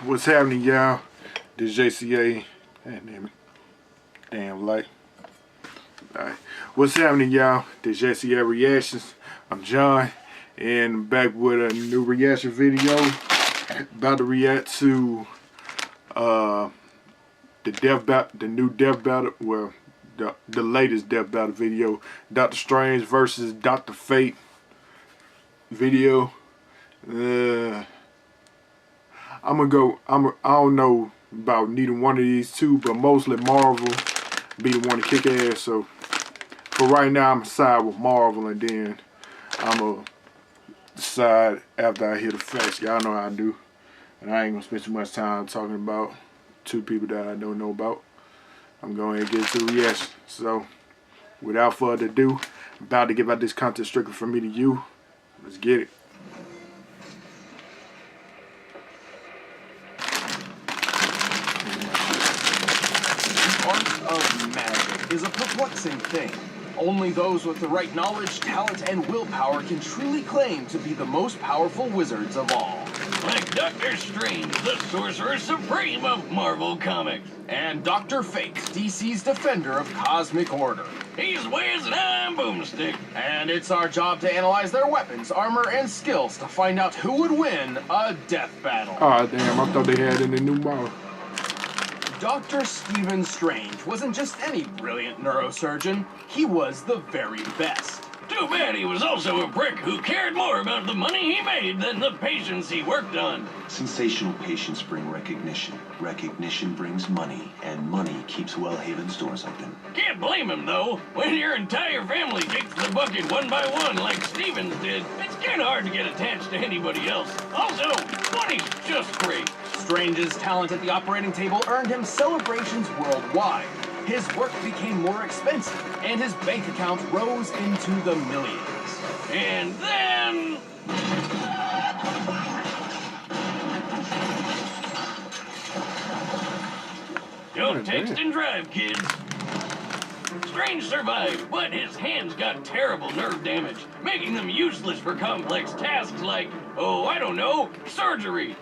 What's happening, y'all? This J.C.A. Damn it. Damn light. Alright. What's happening, y'all? This J.C.A. Reactions. I'm John, and back with a new reaction video. About to react to the new death battle. Well, the latest death battle video. Doctor Strange versus Dr. Fate video. I don't know about neither one of these two, but mostly Marvel be the one to kick ass. So for right now, I'm gonna side with Marvel, and then I'm gonna decide after I hear the facts. Y'all know how I do, and I ain't gonna spend too much time talking about two people that I don't know about. I'm going to get into the reaction. So without further ado, I'm about to give out this content strictly from me to you. Let's get it. Of magic is a perplexing thing. Only those with the right knowledge, talent, and willpower can truly claim to be the most powerful wizards of all. Like Doctor Strange, the Sorcerer Supreme of Marvel Comics. And Dr. Fate, DC's defender of cosmic order. He's whiz and I'm boomstick. And it's our job to analyze their weapons, armor, and skills to find out who would win a death battle. Oh damn, I thought they had it in the new model. Dr. Stephen Strange wasn't just any brilliant neurosurgeon, he was the very best. Too bad he was also a prick who cared more about the money he made than the patients he worked on. Sensational patients bring recognition. Recognition brings money, and money keeps Wellhaven stores open. Can't blame him, though. When your entire family kicks the bucket one by one like Stevens did, it's kind of hard to get attached to anybody else. Also, money's just great. Strange's talent at the operating table earned him celebrations worldwide. His work became more expensive, and his bank account rose into the millions. And then... Don't text and drive, kids. Strange survived, but his hands got terrible nerve damage, making them useless for complex tasks like, oh, I don't know, surgery.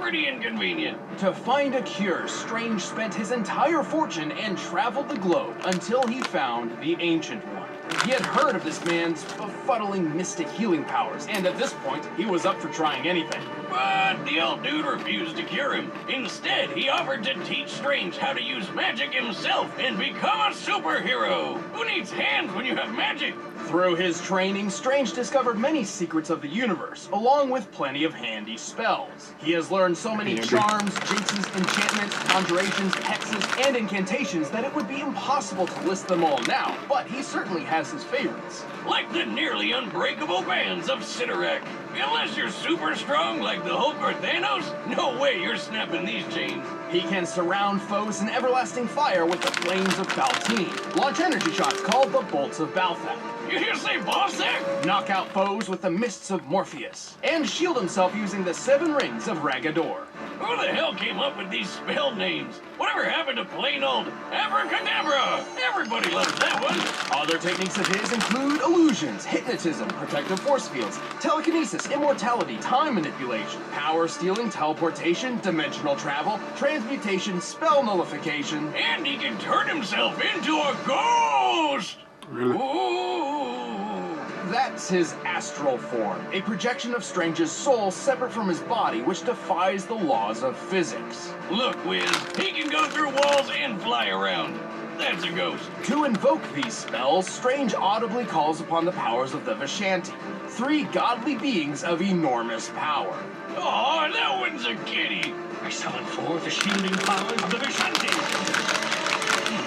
Pretty inconvenient. To find a cure, Strange spent his entire fortune and traveled the globe until he found the Ancient One. He had heard of this man's befuddling mystic healing powers, and at this point, he was up for trying anything. But the old dude refused to cure him. Instead, he offered to teach Strange how to use magic himself and become a superhero. Who needs hands when you have magic? Through his training, Strange discovered many secrets of the universe, along with plenty of handy spells. He has learned so many charms, jinxes, enchantments, conjurations, hexes, and incantations that it would be impossible to list them all now, but he certainly has his favorites. Like the nearly unbreakable bands of Sidorak. Unless you're super strong like the Hulk or Thanos, no way you're snapping these chains. He can surround foes in everlasting fire with the flames of Baltine, launch energy shots called the bolts of Balthak. You hear say Balthak? Knock out foes with the mists of Morpheus, and shield himself using the 7 rings of Ragador. Who the hell came up with these spell names? Whatever happened to plain old Abracadabra? Everybody loves that one. Other techniques of his include illusions, hypnotism, protective force fields, telekinesis, immortality, time manipulation, power stealing, teleportation, dimensional travel, transmutation, spell nullification. And he can turn himself into a ghost! Really? Ooh. That's his astral form, a projection of Strange's soul separate from his body, which defies the laws of physics. Look, Wiz, he can go through walls and fly around. That's a ghost. To invoke these spells, Strange audibly calls upon the powers of the Vishanti, 3 godly beings of enormous power. Aw, that one's a kitty. I summon forth the shielding powers of the Vishanti.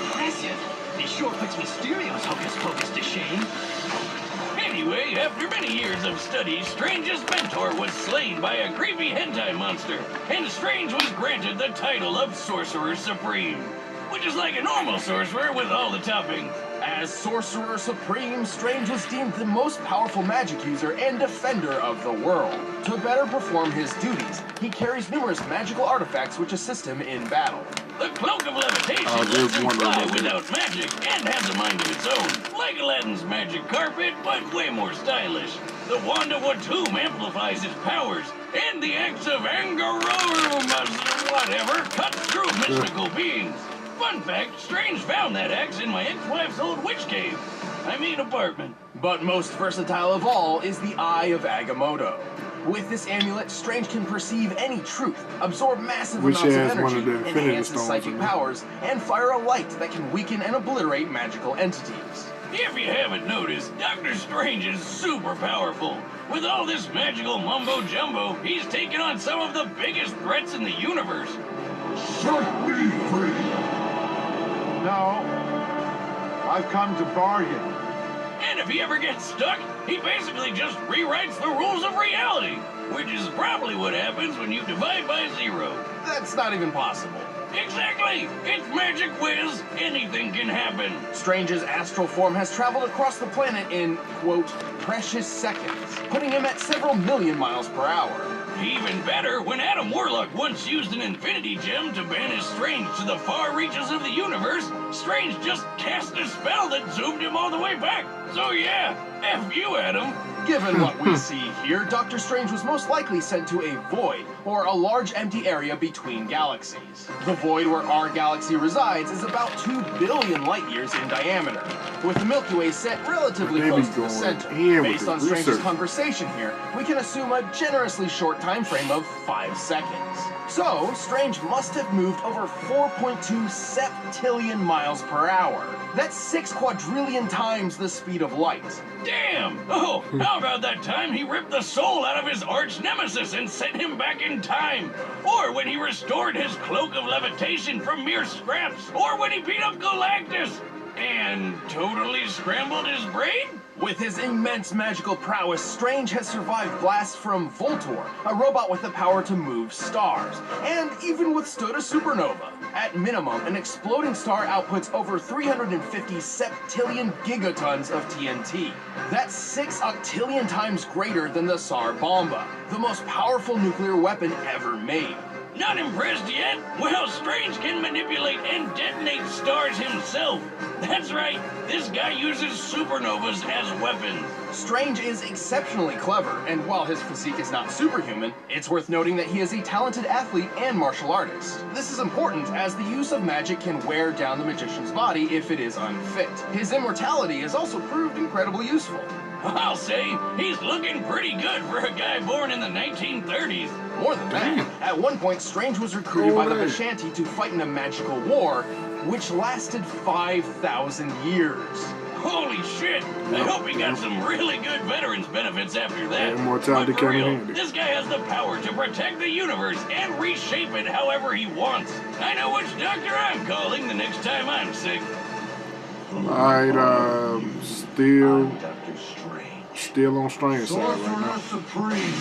Impressive. This sure puts Mysterio's hocus pocus to shame. Anyway, after many years of study, Strange's mentor was slain by a creepy hentai monster, and Strange was granted the title of Sorcerer Supreme, which is like a normal sorcerer with all the toppings. As Sorcerer Supreme, Strange was deemed the most powerful magic user and defender of the world. To better perform his duties, he carries numerous magical artifacts which assist him in battle. The Cloak of Levitation lets him fly without magic and has a mind of its own, like Aladdin's magic carpet, but way more stylish. The Wand of Watum amplifies his powers, and the Axe of Angaromas whatever cuts through mystical beings. Fun fact, Strange found that axe in my ex-wife's old witch cave. I mean apartment. But most versatile of all is the Eye of Agamotto. With this amulet, Strange can perceive any truth, absorb massive Which amounts of has one energy, of the Infinity enhance his Stones psychic in it. powers, and fire a light that can weaken and obliterate magical entities. If you haven't noticed, Doctor Strange is super powerful. With all this magical mumbo-jumbo, he's taken on some of the biggest threats in the universe. Set me free! No. I've come to bargain. And if he ever gets stuck, he basically just rewrites the rules of reality, which is probably what happens when you divide by 0. That's not even possible. Exactly! It's Magic Whiz! Anything can happen! Strange's astral form has traveled across the planet in, quote, precious seconds, putting him at several million miles per hour. Even better, when Adam Warlock once used an Infinity Gem to banish Strange to the far reaches of the universe, Strange just cast a spell that zoomed him all the way back. So yeah, F you, Adam. Given what we see here, Doctor Strange was most likely sent to a void, or a large empty area between galaxies. The void where our galaxy resides is about 2 billion light years in diameter, with the Milky Way set relatively They be close to the going center. in with Based the on Strange's research. conversation here, we can assume a generously short time frame of 5 seconds. So, Strange must have moved over 4.2 septillion miles per hour. That's 6 quadrillion times the speed of light. Damn! Oh, how about that time he ripped the soul out of his arch nemesis and sent him back in time? Or when he restored his cloak of levitation from mere scraps? Or when he beat up Galactus and totally scrambled his brain? With his immense magical prowess, Strange has survived blasts from Voltor, a robot with the power to move stars, and even withstood a supernova. At minimum, an exploding star outputs over 350 septillion gigatons of TNT. That's 6 octillion times greater than the Tsar Bomba, the most powerful nuclear weapon ever made. Not impressed yet? Well, Strange can manipulate and detonate stars himself. That's right, this guy uses supernovas as weapons. Strange is exceptionally clever, and while his physique is not superhuman, it's worth noting that he is a talented athlete and martial artist. This is important as the use of magic can wear down the magician's body if it is unfit. His immortality has also proved incredibly useful. I'll say, he's looking pretty good for a guy born in the 1930s. More than that, at one point Strange was recruited by the Vishanti to fight in a magical war, which lasted 5,000 years. Holy shit! I hope he got some really good veterans benefits after that. Immortality But for came in real, handy. this guy has the power to protect the universe and reshape it however he wants. I know which doctor I'm calling the next time I'm sick. Alright, still I'm Doctor Strange. still on Strange side right Sorcerer now. Supreme.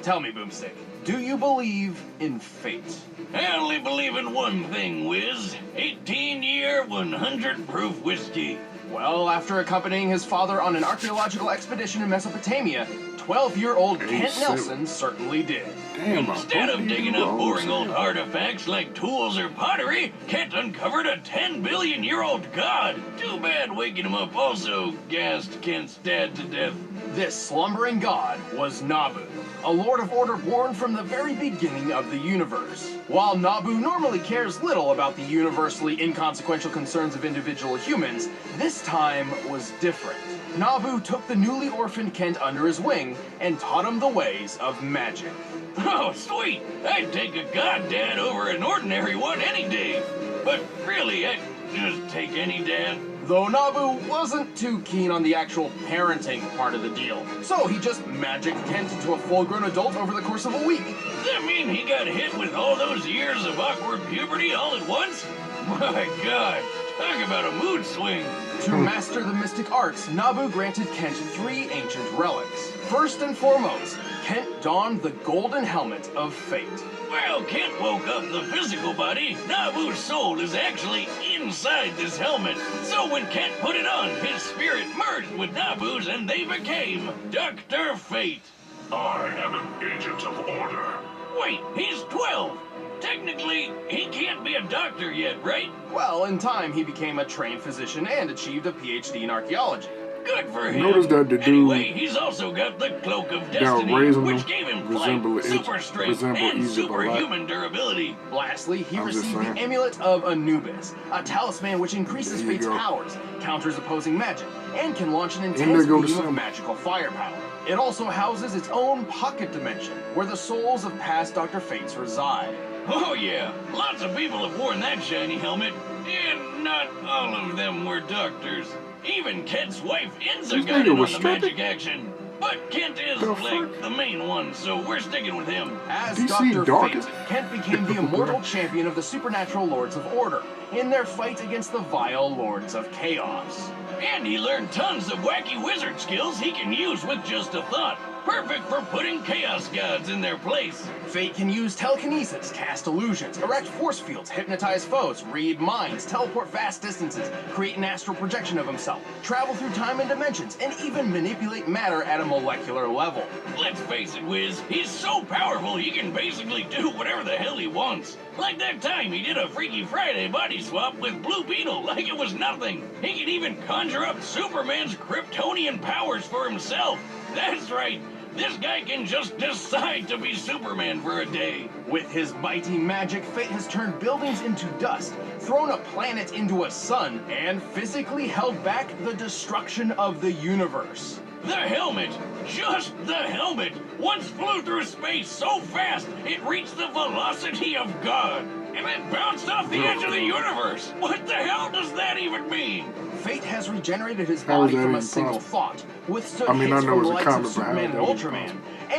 Tell me, Boomstick, do you believe in fate? I only believe in one thing, Wiz. 18-year, 100-proof whiskey. Well, after accompanying his father on an archaeological expedition in Mesopotamia, 12-year-old Kent 87. Nelson certainly did. Damn, Instead of digging up boring old artifacts like tools or pottery, Kent uncovered a 10-billion-year-old god. Too bad waking him up also gassed Kent's dad to death. This slumbering god was Nabu, a Lord of Order born from the very beginning of the universe. While Nabu normally cares little about the universally inconsequential concerns of individual humans, this time was different. Nabu took the newly orphaned Kent under his wing and taught him the ways of magic. Oh, sweet! I'd take a god dad over an ordinary one any day. But really, I'd just take any dad. Though Nabu wasn't too keen on the actual parenting part of the deal, so he just magicked Kent into a full-grown adult over the course of a week. Does that mean he got hit with all those years of awkward puberty all at once? My god, talk about a mood swing. To master the mystic arts, Nabu granted Kent 3 ancient relics. First and foremost, Kent donned the golden helmet of fate. While Kent woke up the physical body, Nabu's soul is actually inside this helmet. So when Kent put it on, his spirit merged with Nabu's and they became Doctor Fate. I am an agent of order. Wait, he's 12. Technically, he can't be a doctor yet, right? Well, in time, he became a trained physician and achieved a PhD in archaeology. Good for him. Notice that the dude Anyway, he's also got the Cloak of Destiny, raising which them gave him flight, super strength, and Egypt superhuman durability. Lastly, he I'm just received saying. the Amulet of Anubis, a talisman which increases There you Fate's go. powers, counters opposing magic, and can launch an there intense go the beam of symbol. magical firepower. It also houses its own pocket dimension, where the souls of past Dr. Fates reside. Oh yeah, lots of people have worn that shiny helmet, and not all of them were doctors. Even Kent's wife Enza This got nigga in was on the magic stripping? action. But Kent is, The like, fuck? the main one, so we're sticking with him. As DC Dr. dark Fate, as- Kent became the immortal champion of the supernatural Lords of Order in their fight against the vile Lords of Chaos. And he learned tons of wacky wizard skills he can use with just a thought. Perfect for putting chaos gods in their place. Fate can use telekinesis, cast illusions, erect force fields, hypnotize foes, read minds, teleport vast distances, create an astral projection of himself, travel through time and dimensions, and even manipulate matter at a molecular level. Let's face it, Wiz, he's so powerful he can basically do whatever the hell he wants. Like that time he did a Freaky Friday body swap with Blue Beetle like it was nothing. He can even conjure up Superman's Kryptonian powers for himself. That's right. This guy can just decide to be Superman for a day. With his mighty magic, Fate has turned buildings into dust, thrown a planet into a sun, and physically held back the destruction of the universe. The helmet, just the helmet, once flew through space so fast it reached the velocity of God. And then bounced off the edge of the universe. What the hell does that even mean? Fate has regenerated his How is body that from a even single possible? thought, withstood I mean, I hits know from it's the a likes comic, of but how Superman that and would be Ultraman,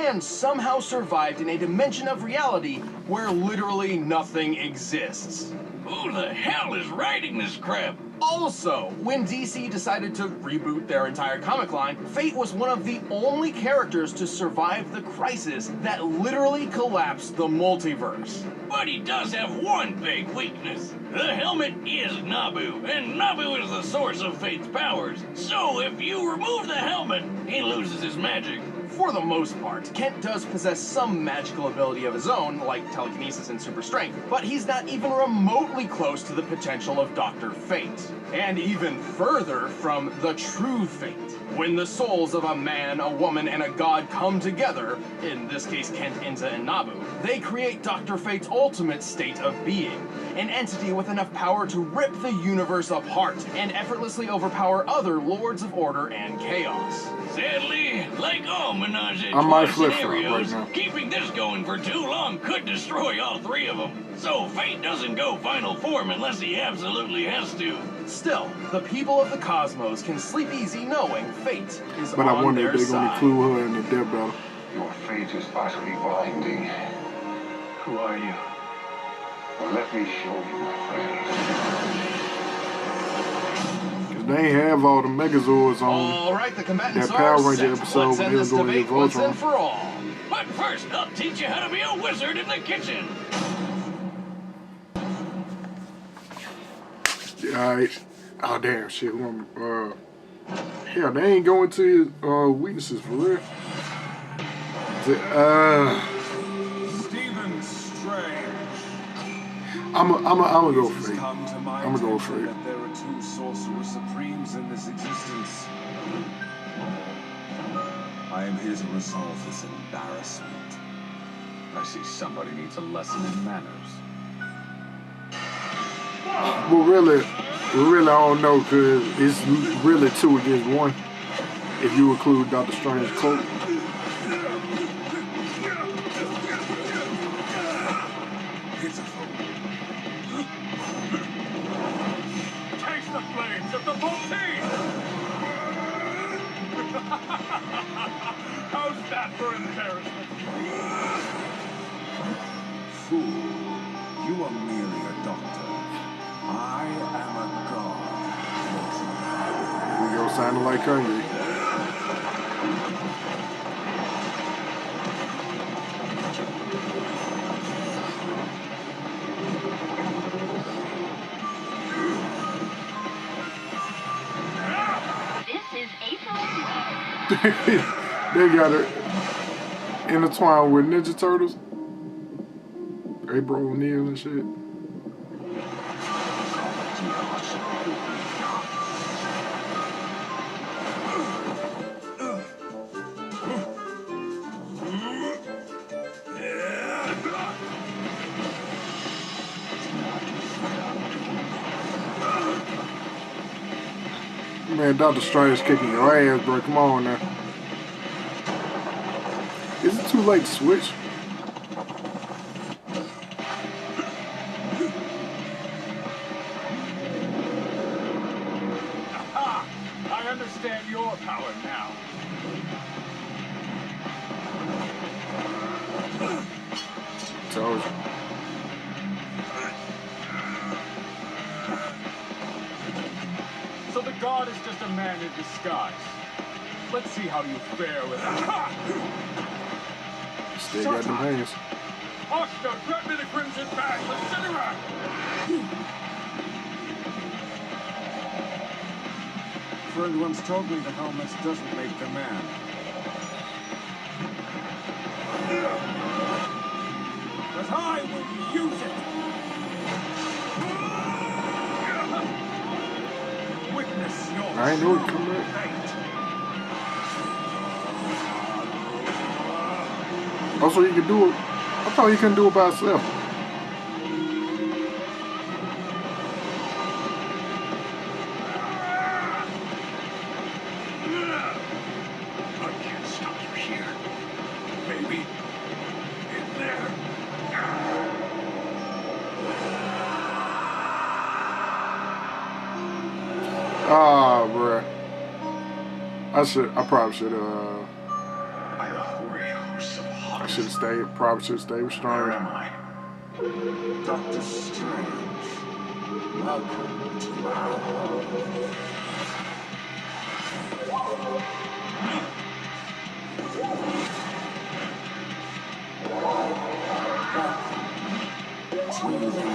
and somehow survived in a dimension of reality where literally nothing exists. Who the hell is writing this crap? Also, when DC decided to reboot their entire comic line, Fate was one of the only characters to survive the crisis that literally collapsed the multiverse. But he does have one big weakness. The helmet is Nabu, and Nabu is the source of Fate's powers. So if you remove the helmet, he loses his magic. For the most part, Kent does possess some magical ability of his own, like telekinesis and super strength, but he's not even remotely close to the potential of Dr. Fate. And even further from the true Fate. When the souls of a man, a woman, and a god come together, in this case Kent, Enza, and Nabu, they create Dr. Fate's ultimate state of being. An entity with enough power to rip the universe apart and effortlessly overpower other Lords of Order and Chaos. Sadly, like all Menage a I might Trois flip-flop right scenarios, now. keeping this going for too long could destroy all three of them. So Fate doesn't go final form unless he absolutely has to. Still, the people of the cosmos can sleep easy knowing Fate is But I on wonder their if they're gonna side. include her in the death battle. Your fate is utterly blinding. Who are you? Well, let me show you, my friend. 'Cause they ain't have all the Megazords on. All right, the combatants That Power are Ranger set. episode Let's when end they this was going debate against once Voltron. and for all. But first, I'll teach you how to be a wizard in the kitchen. Alright. Oh damn shit. Hell, they ain't going to his weaknesses for real. Stephen Strange. I'ma go for it. Come to my I'ma go for attention it. that there are two sorcerer supremes in this existence. I am here to resolve this embarrassment. I see somebody needs a lesson in manners. Well, really, I don't know, cause it's really 2 against 1. If you include Doctor Strange's cloak. Pitiful. Taste the flames of the Voltaire! How's that for embarrassment? Fool, you are merely a doctor. I am a god. We go sounding like Kanye. This is April. They got it intertwined with Ninja Turtles. April O'Neil and shit. Man, Doctor Strange kicking your ass, bro. Come on now. Is it too late to switch? Aha! I understand your power now. Told you. So the god is just a man in disguise. Let's see how you fare with that. Still got them hands. Oscar, grab me the crimson bag. Let's send her out. Friend once told me the helmet doesn't make the man. But I will use it. Witness your I ain't know it come back. fate. Also, you can do it. I thought you couldn't do it by itself. I can't stop you here. Maybe in there. Ah, bruh. I probably should, I'm a warrior so I hot. should have stayed, probably should have stayed with Where Strange. am I? Doctor Strange, welcome to my home. Welcome to the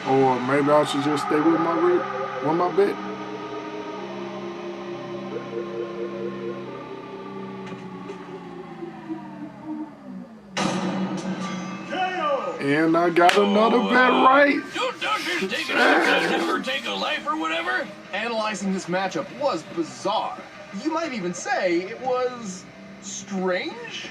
Or maybe I should just stay with my bet. And I got another bet right. Don't doctors take it to never take a life or whatever? Analyzing this matchup was bizarre. You might even say it was strange?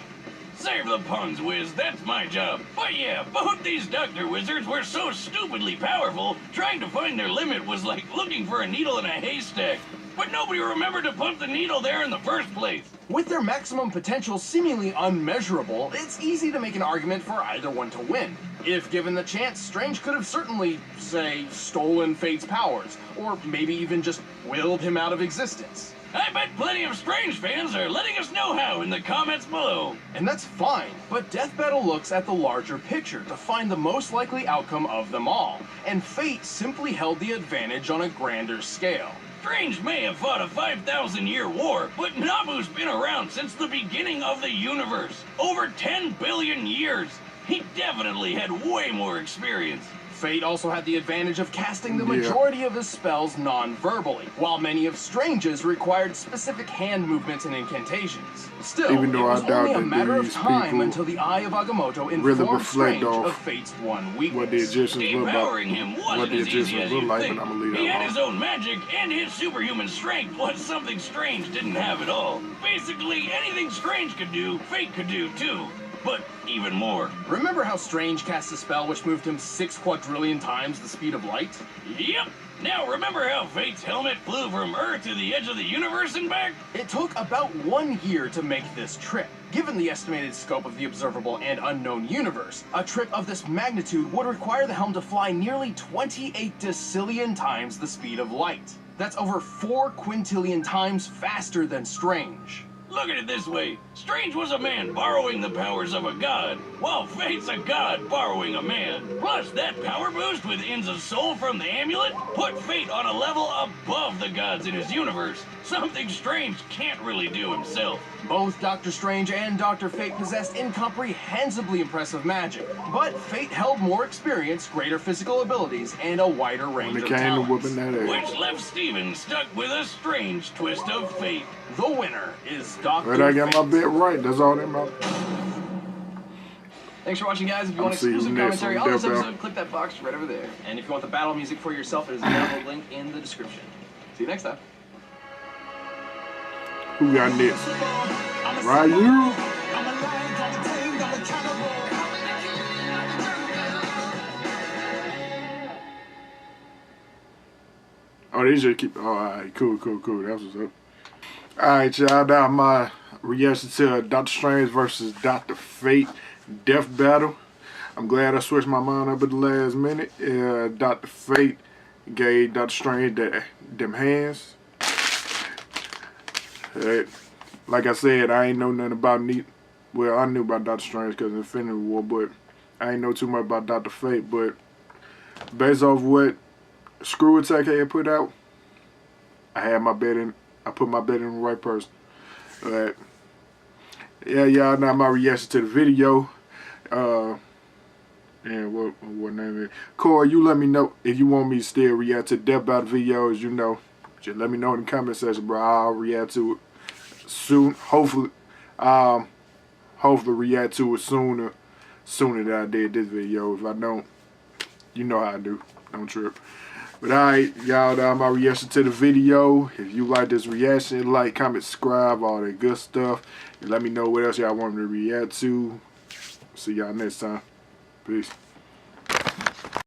Save the puns, Wiz. That's my job. But yeah, both these doctor wizards were so stupidly powerful, trying to find their limit was like looking for a needle in a haystack. But nobody remembered to pump the needle there in the first place. With their maximum potential seemingly unmeasurable, it's easy to make an argument for either one to win. If given the chance, Strange could have certainly, say, stolen Fate's powers, or maybe even just willed him out of existence. I bet plenty of Strange fans are letting us know how in the comments below. And that's fine, but Death Battle looks at the larger picture to find the most likely outcome of them all, and Fate simply held the advantage on a grander scale. Strange may have fought a 5,000-year war, but Nabu's been around since the beginning of the universe. Over 10 billion years. He definitely had way more experience. Fate also had the advantage of casting the Yeah. majority of his spells non-verbally, while many of Strange's required specific hand movements and incantations. Still, Even though it was I doubt only a that matter of these time people until the Eye of Agamotto really informed reflect Strange off of Fate's one what the weakness. Egyptians look Devouring like. him What wasn't the as easy Egyptians as look you like, think. but I'm gonna leave He that had alone. his own magic, and his superhuman strength was something Strange didn't have at all. Basically, anything Strange could do, Fate could do too. But even more. Remember how Strange cast a spell which moved him 6 quadrillion times the speed of light? Yep. Now remember how Fate's helmet flew from Earth to the edge of the universe and back? It took about 1 year to make this trip. Given the estimated scope of the observable and unknown universe, a trip of this magnitude would require the helm to fly nearly 28 decillion times the speed of light. That's over 4 quintillion times faster than Strange. Look at it this way. Strange was a man borrowing the powers of a god, while Fate's a god borrowing a man. Plus, that power boost with Inza's soul from the amulet put Fate on a level above the gods in his universe. Something Strange can't really do himself. Both Doctor Strange and Dr. Fate possessed incomprehensibly impressive magic, but Fate held more experience, greater physical abilities, and a wider range When it of came to talents. whooping that ass. Which left Steven stuck with a strange twist of fate. The winner is Dr. But I got my Fate. bet right. That's all that matters. Thanks for watching, guys. If you want see you exclusive next commentary on on this Death Battle. episode, click that box right over there. And if you want the battle music for yourself, it is a download link in the description. See you next time. Who got next? Ryu? Oh, they just keep. Oh, alright, cool. That's what's up. Alright, y'all. Now my reaction to Doctor Strange versus Doctor Fate Death Battle. I'm glad I switched my mind up at the last minute. Doctor Fate gave Doctor Strange them hands. Like I said, I ain't know nothing about well, I knew about Doctor Strange because of Infinity War, but I ain't know too much about Doctor Fate. But based off what Screw Attack had put out, I had my bet in. I put my bet in the right person. Yeah, y'all. Now my reaction to the video. And what name is it? Corey, you let me know if you want me to still react to Death Battle videos. You know, just let me know in the comment section, bro. I'll react to it soon. Hopefully react to it sooner than I did this video. If I don't, you know how I do. Don't trip. But alright, y'all, that's my reaction to the video. If you like this reaction, like, comment, subscribe, all that good stuff. And let me know what else y'all want me to react to. See y'all next time. Peace.